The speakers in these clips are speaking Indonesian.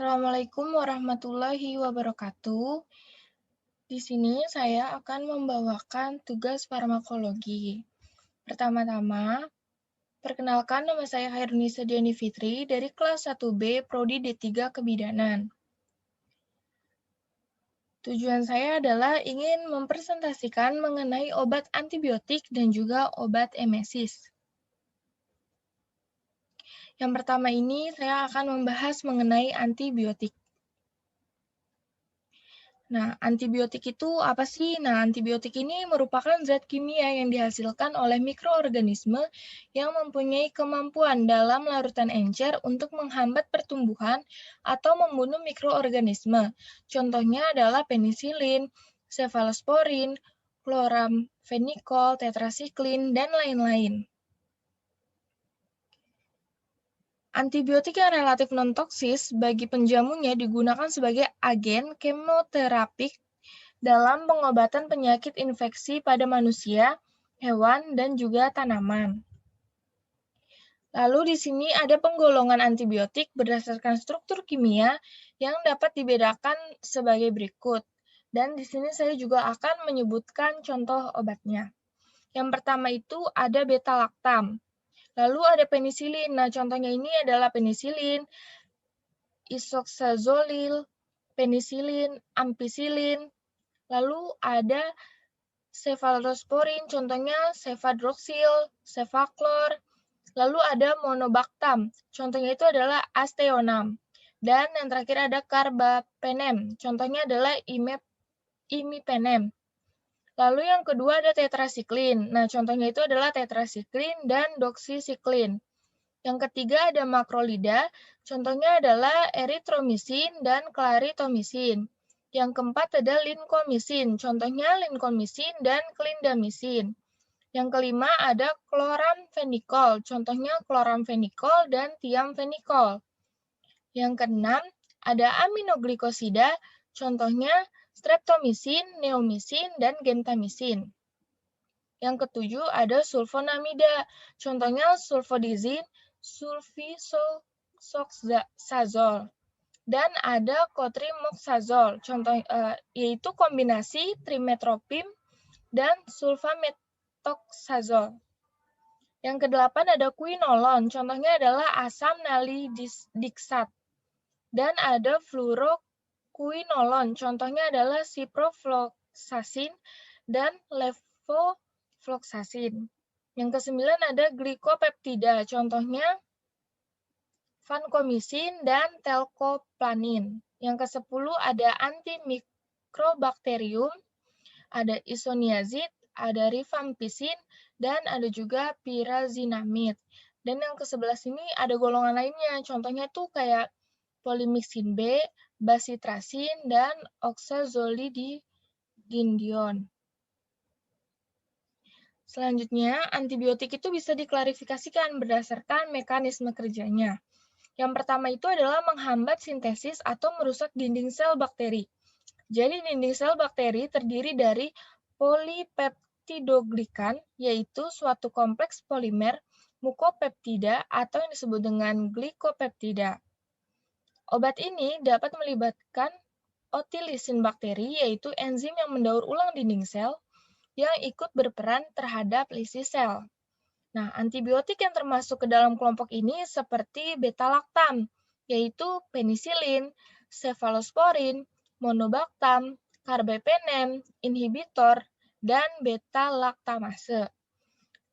Assalamualaikum warahmatullahi wabarakatuh. Di sini saya akan membawakan tugas farmakologi. Pertama-tama, perkenalkan nama saya Hairunisa Diani Fitri dari kelas 1B Prodi D3 Kebidanan. Tujuan saya adalah ingin mempresentasikan mengenai obat antibiotik dan juga obat emesis. Yang pertama ini saya akan membahas mengenai antibiotik. Nah, antibiotik itu apa sih? Nah, antibiotik ini merupakan zat kimia yang dihasilkan oleh mikroorganisme yang mempunyai kemampuan dalam larutan encer untuk menghambat pertumbuhan atau membunuh mikroorganisme. Contohnya adalah penisilin, cefalosporin, chloramphenicol, tetrasiklin, dan lain-lain. Antibiotik yang relatif non-toksis bagi penjamunya digunakan sebagai agen kemoterapik dalam pengobatan penyakit infeksi pada manusia, hewan, dan juga tanaman. Lalu di sini ada penggolongan antibiotik berdasarkan struktur kimia yang dapat dibedakan sebagai berikut. Dan di sini saya juga akan menyebutkan contoh obatnya. Yang pertama itu ada beta-laktam. Lalu ada penisilin. Nah, contohnya ini adalah penisilin, isoxazolil, penisilin, ampicillin. Lalu ada cefalosporin, contohnya cefadroxil, cefaclor. Lalu ada monobactam, contohnya itu adalah asteonam. Dan yang terakhir ada carbapenem, contohnya adalah imipenem. Lalu yang kedua ada tetrasiklin. Nah, contohnya itu adalah tetrasiklin dan doxycycline. Yang ketiga ada makrolida, contohnya adalah eritromisin dan claritomycin. Yang keempat ada linkomisin, contohnya linkomisin dan clindamycin. Yang kelima ada chloramphenicol, contohnya chloramphenicol dan thiamphenicol. Yang keenam ada aminoglikosida, contohnya streptomycin, neomycin, dan gentamicin. Yang ketujuh ada sulfonamida, contohnya sulfodizin, sulfisoxazole. Dan ada cotrimoxazole, contoh yaitu kombinasi trimetoprim dan sulfametoxazole. Yang kedelapan ada quinolon, contohnya adalah asam nalidiksat. Dan ada fluoroquinolon, contohnya adalah ciprofloxacin dan levofloxacin. Yang kesembilan ada glikopeptida, contohnya vancomycin dan telcoplanin. Yang kesepuluh ada antimikrobakterium, ada isoniazid, ada rifampicin, dan ada juga pyrazinamid. Dan yang ke-11 ini ada golongan lainnya, contohnya tuh kayak polymyxin B, bacitracin, dan oxazolidinedion. Selanjutnya, antibiotik itu bisa diklarifikasikan berdasarkan mekanisme kerjanya. Yang pertama itu adalah menghambat sintesis atau merusak dinding sel bakteri. Jadi dinding sel bakteri terdiri dari polipeptidoglikan, yaitu suatu kompleks polimer mukopeptida atau yang disebut dengan glikopeptida. Obat ini dapat melibatkan otilisin bakteri, yaitu enzim yang mendaur ulang dinding sel yang ikut berperan terhadap lisi sel. Nah, antibiotik yang termasuk ke dalam kelompok ini seperti beta-laktam, yaitu penisilin, cefalosporin, monobactam, carbapenem, inhibitor, dan beta-laktamase.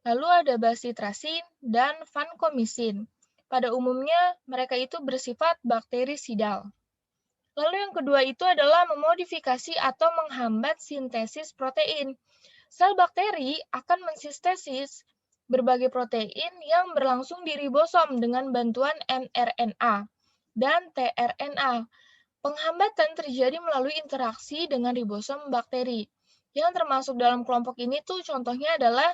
Lalu ada bacitracin dan vancomycin. Pada umumnya, mereka itu bersifat bakterisidal. Lalu yang kedua itu adalah memodifikasi atau menghambat sintesis protein. Sel bakteri akan mensintesis berbagai protein yang berlangsung di ribosom dengan bantuan mRNA dan tRNA. Penghambaatan terjadi melalui interaksi dengan ribosom bakteri. Yang termasuk dalam kelompok ini tuh contohnya adalah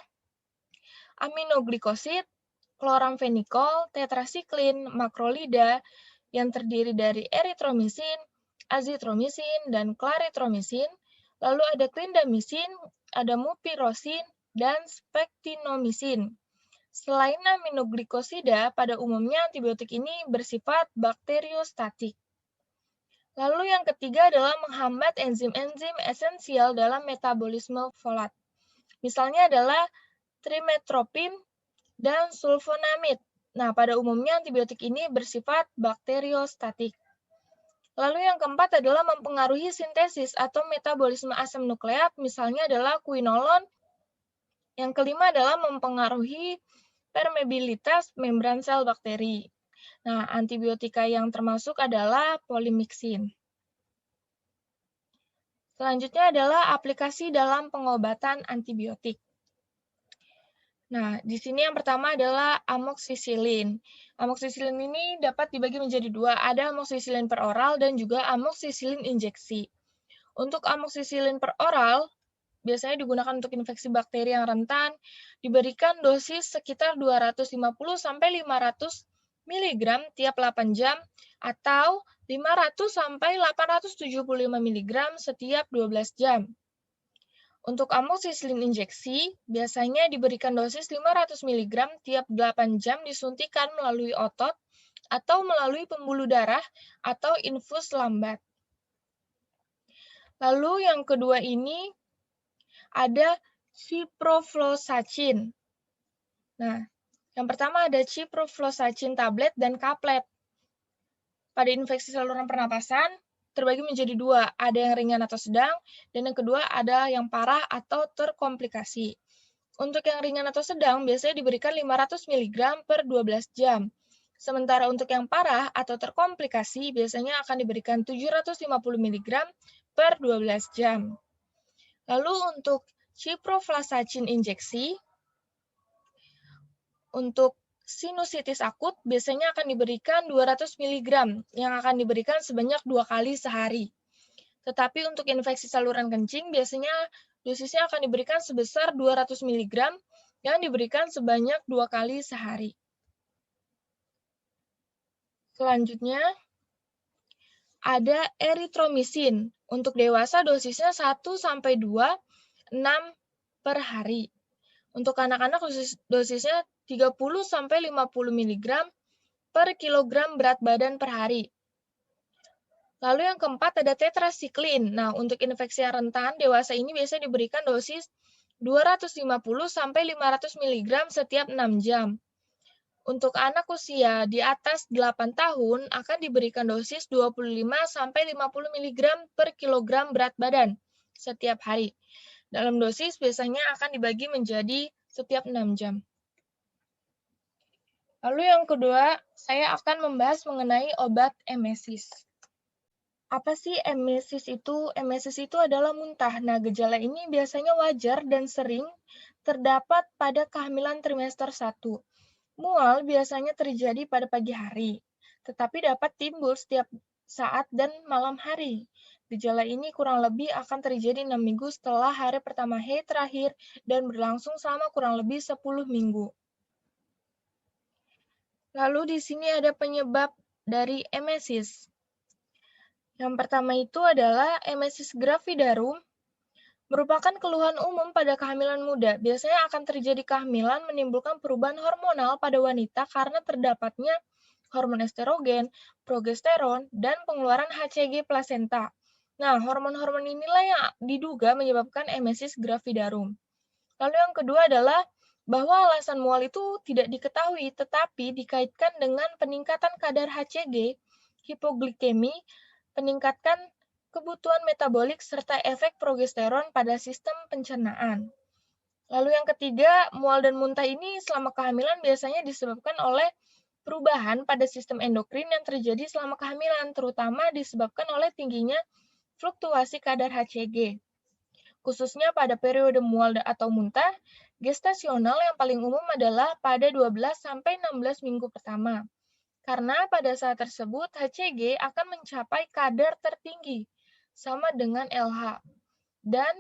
aminoglikosid, chloramphenicol, tetrasiklin, makrolida yang terdiri dari eritromisin, azitromisin, dan claritromisin. Lalu ada clindamycin, ada mupirocin, dan spektinomisin. Selain aminoglikosida, pada umumnya antibiotik ini bersifat bakteriostatik. Lalu yang ketiga adalah menghambat enzim-enzim esensial dalam metabolisme folat. Misalnya adalah trimetropin dan sulfonamid. Nah, pada umumnya antibiotik ini bersifat bakteriostatik. Lalu yang keempat adalah mempengaruhi sintesis atau metabolisme asam nukleat, misalnya adalah quinolon. Yang kelima adalah mempengaruhi permeabilitas membran sel bakteri. Nah, antibiotika yang termasuk adalah polymyxin. Selanjutnya adalah aplikasi dalam pengobatan antibiotik. Nah, di sini yang pertama adalah amoksisilin. Amoksisilin ini dapat dibagi menjadi dua, ada amoksisilin per oral dan juga amoksisilin injeksi. Untuk amoksisilin per oral, biasanya digunakan untuk infeksi bakteri yang rentan, diberikan dosis sekitar 250-500 mg tiap 8 jam atau 500-875 mg setiap 12 jam. Untuk amoksisilin injeksi, biasanya diberikan dosis 500 mg tiap 8 jam disuntikan melalui otot atau melalui pembuluh darah atau infus lambat. Lalu yang kedua ini ada ciprofloxacin. Nah, yang pertama ada ciprofloxacin tablet dan kaplet. Pada infeksi saluran pernapasan, terbagi menjadi dua, ada yang ringan atau sedang, dan yang kedua ada yang parah atau terkomplikasi. Untuk yang ringan atau sedang, biasanya diberikan 500 mg per 12 jam. Sementara untuk yang parah atau terkomplikasi, biasanya akan diberikan 750 mg per 12 jam. Lalu untuk ciprofloxacin injeksi, untuk sinusitis akut biasanya akan diberikan 200 mg yang akan diberikan sebanyak 2 kali sehari. Tetapi untuk infeksi saluran kencing biasanya dosisnya akan diberikan sebesar 200 mg yang diberikan sebanyak 2 kali sehari. Selanjutnya ada eritromisin. Untuk dewasa dosisnya 1-2, 6 per hari. Untuk anak-anak dosisnya 30-50 mg per kilogram berat badan per hari. Lalu yang keempat ada tetrasiklin. Nah, untuk infeksi yang rentan, dewasa ini biasanya diberikan dosis 250-500 mg setiap 6 jam. Untuk anak usia di atas 8 tahun akan diberikan dosis 25-50 mg per kilogram berat badan setiap hari. Dalam dosis biasanya akan dibagi menjadi setiap 6 jam. Lalu yang kedua, saya akan membahas mengenai obat emesis. Apa sih emesis itu? Emesis itu adalah muntah. Nah, gejala ini biasanya wajar dan sering terdapat pada kehamilan trimester 1. Mual biasanya terjadi pada pagi hari, tetapi dapat timbul setiap saat dan malam hari. Gejala ini kurang lebih akan terjadi 6 minggu setelah hari pertama haid terakhir dan berlangsung selama kurang lebih 10 minggu. Lalu di sini ada penyebab dari emesis. Yang pertama itu adalah emesis gravidarum, merupakan keluhan umum pada kehamilan muda. Biasanya akan terjadi kehamilan menimbulkan perubahan hormonal pada wanita karena terdapatnya hormon estrogen, progesteron, dan pengeluaran HCG plasenta. Nah, hormon-hormon inilah yang diduga menyebabkan emesis gravidarum. Lalu yang kedua adalah bahwa alasan mual itu tidak diketahui, tetapi dikaitkan dengan peningkatan kadar HCG, hipoglikemi, peningkatan kebutuhan metabolik, serta efek progesteron pada sistem pencernaan. Lalu yang ketiga, mual dan muntah ini selama kehamilan biasanya disebabkan oleh perubahan pada sistem endokrin yang terjadi selama kehamilan, terutama disebabkan oleh tingginya fluktuasi kadar HCG. Khususnya pada periode mual atau muntah, gestasional yang paling umum adalah pada 12-16 minggu pertama. Karena pada saat tersebut HCG akan mencapai kadar tertinggi, sama dengan LH. Dan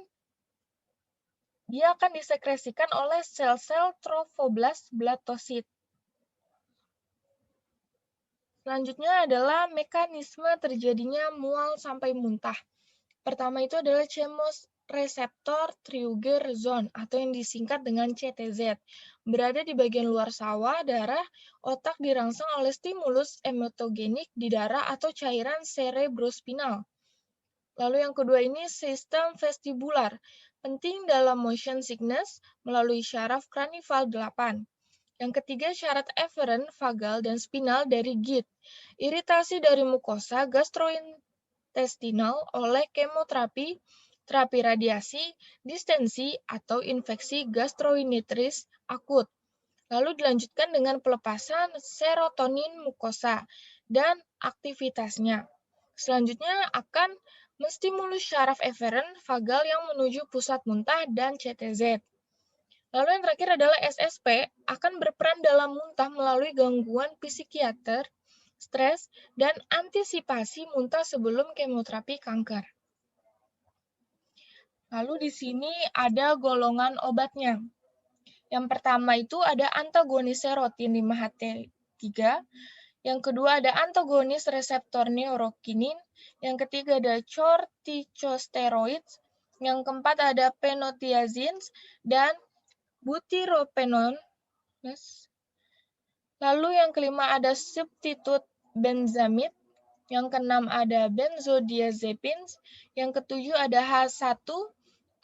dia akan disekresikan oleh sel-sel trofoblast blatosit. Selanjutnya adalah mekanisme terjadinya mual sampai muntah. Pertama itu adalah reseptor trigger zone atau yang disingkat dengan CTZ. Berada di bagian luar sawah darah, otak dirangsang oleh stimulus emetogenik di darah atau cairan cerebrospinal. Lalu yang kedua ini sistem vestibular, penting dalam motion sickness melalui syaraf kranival 8. Yang ketiga syarat efferent, vagal, dan spinal dari GIT, iritasi dari mukosa gastrointestinal oleh kemoterapi, terapi radiasi, distensi, atau infeksi gastroenteritis akut. Lalu dilanjutkan dengan pelepasan serotonin mukosa dan aktivitasnya. Selanjutnya akan menstimulus syaraf efferent, vagal yang menuju pusat muntah, dan CTZ. Lalu yang terakhir adalah SSP, akan berperan dalam muntah melalui gangguan psikiater, stres, dan antisipasi muntah sebelum kemoterapi kanker. Lalu di sini ada golongan obatnya. Yang pertama itu ada antagonis serotin 5-HT3, yang kedua ada antagonis reseptor neurokinin, yang ketiga ada corticosteroids, yang keempat ada penotiazins dan butyrophenol. Lalu yang kelima ada substitut benzamid, yang keenam ada benzodiazepines, yang ketujuh ada H1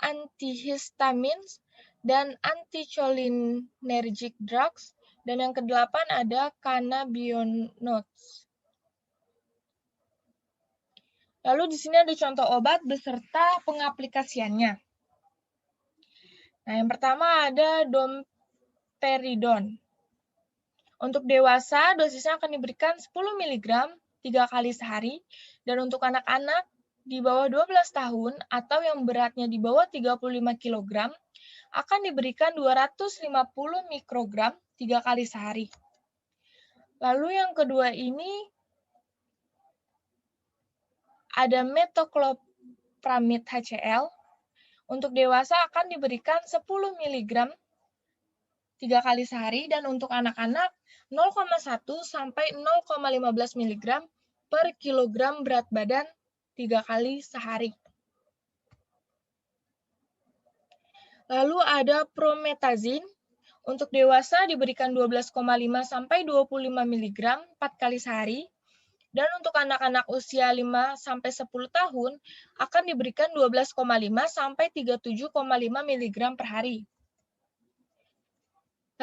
antihistamines dan anticholinergic drugs, dan yang kedelapan ada cannabinoids. Lalu di sini ada contoh obat beserta pengaplikasiannya. Nah, yang pertama ada domperidone. Untuk dewasa, dosisnya akan diberikan 10 mg 3 kali sehari, dan untuk anak-anak di bawah 12 tahun atau yang beratnya di bawah 35 kg akan diberikan 250 mikrogram 3 kali sehari. Lalu yang kedua ini ada metoclopramid HCl. Untuk dewasa akan diberikan 10 mg 3 kali sehari, dan untuk anak-anak 0,1 sampai 0,15 mg per kilogram berat badan 3 kali sehari. Lalu ada promethazine. Untuk dewasa diberikan 12,5 sampai 25 mg 4 kali sehari. Dan untuk anak-anak usia 5 sampai 10 tahun akan diberikan 12,5 sampai 37,5 mg per hari.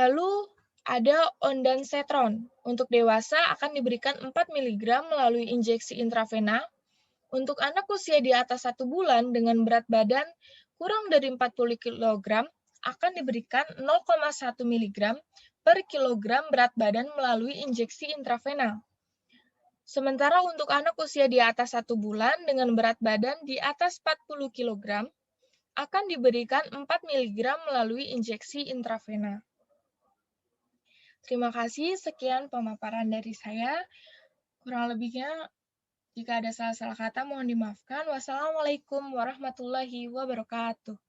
Lalu ada ondansetron. Untuk dewasa akan diberikan 4 mg melalui injeksi intravena. Untuk anak usia di atas 1 bulan dengan berat badan kurang dari 40 kg akan diberikan 0,1 mg per kilogram berat badan melalui injeksi intravena. Sementara untuk anak usia di atas 1 bulan dengan berat badan di atas 40 kg akan diberikan 4 mg melalui injeksi intravena. Terima kasih, sekian pemaparan dari saya. Kurang lebihnya, jika ada salah-salah kata mohon dimaafkan. Wassalamualaikum warahmatullahi wabarakatuh.